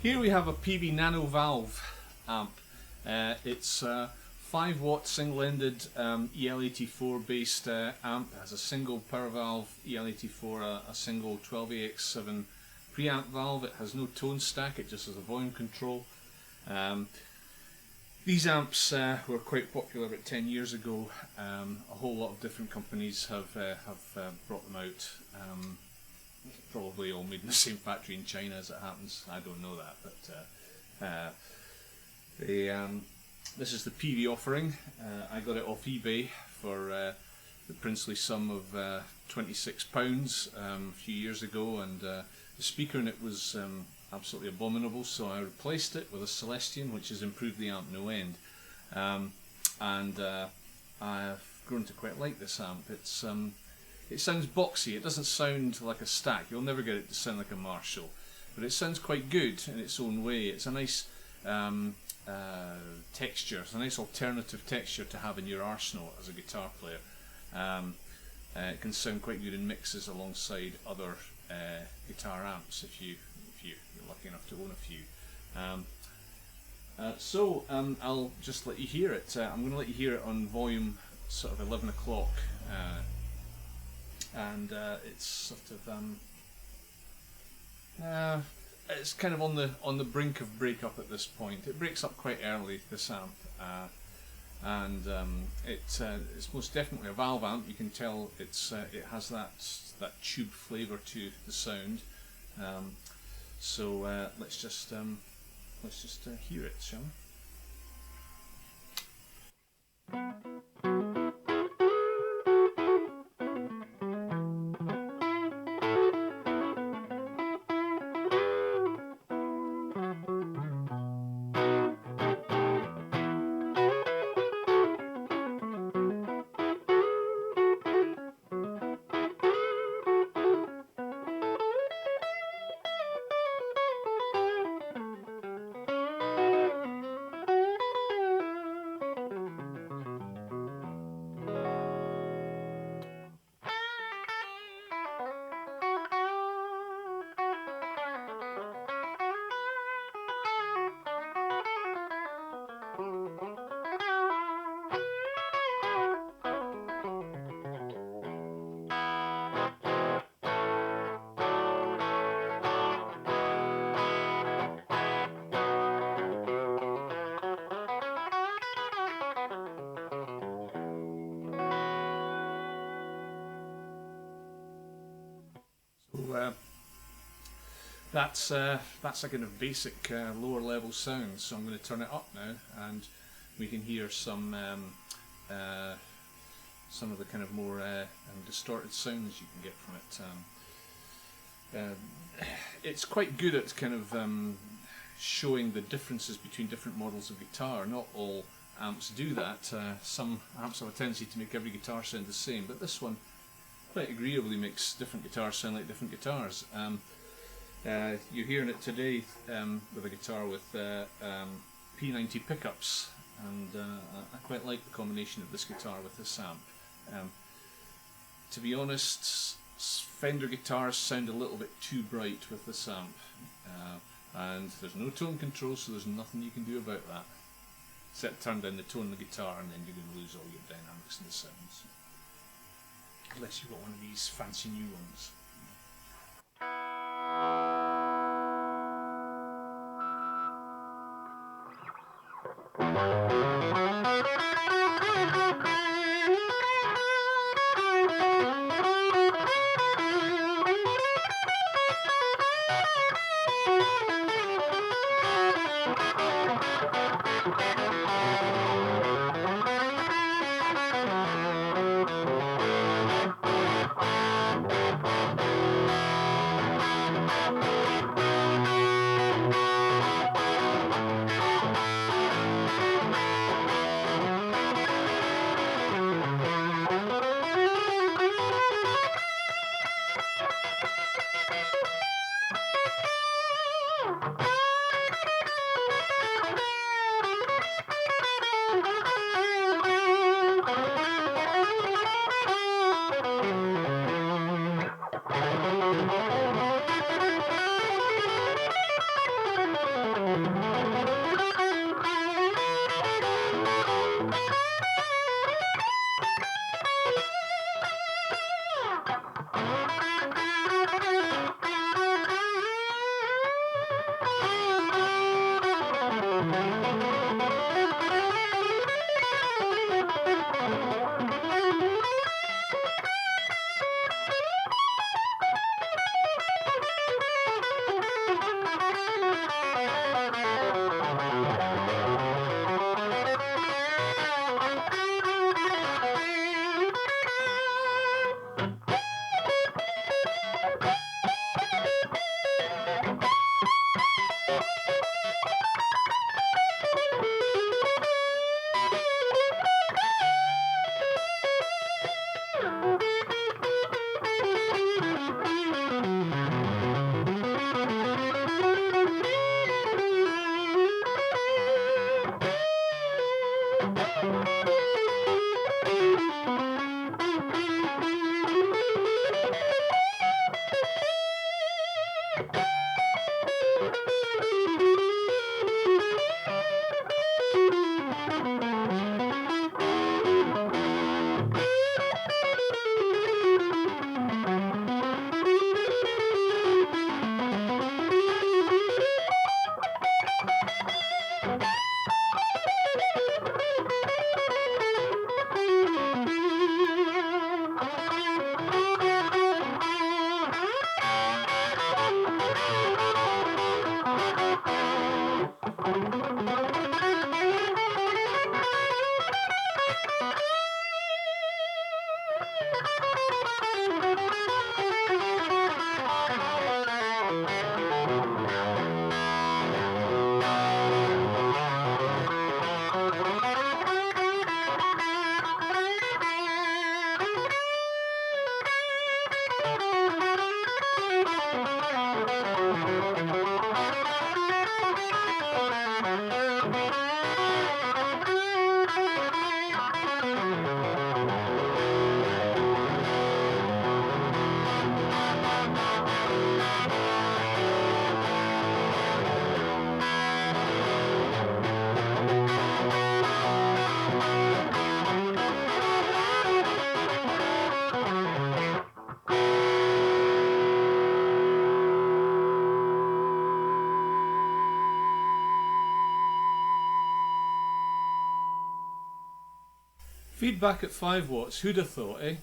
Here we have a Peavey Nanovalve amp. It's a 5-watt single-ended EL84 based amp. It has a single power valve EL84, a single 12AX7 preamp valve. It has no tone stack, it just has a volume control. These amps were quite popular about 10 years ago. A whole lot of different companies have brought them out. Probably all made in the same factory in China, as it happens. I don't know that, but this is the Peavey offering. I got it off eBay for the princely sum of £26 a few years ago, and the speaker in it was absolutely abominable, so I replaced it with a Celestion, which has improved the amp no end. I've grown to quite like this amp. It sounds boxy. It doesn't sound like a stack. You'll never get it to sound like a Marshall, but it sounds quite good in its own way. It's a nice texture. It's a nice alternative texture to have in your arsenal as a guitar player. It can sound quite good in mixes alongside other guitar amps if you're lucky enough to own a few. I'll just let you hear it. I'm going to let you hear it on volume sort of 11 o'clock. It's sort of it's kind of on the brink of breakup at this point. It breaks up quite early, this amp, it's most definitely a valve amp. You can tell it has that tube flavour to the sound. Let's just hear it, shall we? That's a kind of basic lower level sound, so I'm going to turn it up now and we can hear some of the kind of more distorted sounds you can get from it. It's quite good at kind of showing the differences between different models of guitar. Not all amps do that. Some amps have a tendency to make every guitar sound the same, but this one quite agreeably makes different guitars sound like different guitars. You're hearing it today with a guitar with P90 pickups, and I quite like the combination of this guitar with this amp. To be honest, Fender guitars sound a little bit too bright with this amp, and there's no tone control, so there's nothing you can do about that, except turn down the tone of the guitar, and then you're going to lose all your dynamics and the sounds, unless you've got one of these fancy new ones. Feedback at 5 watts, who'd have thought, eh?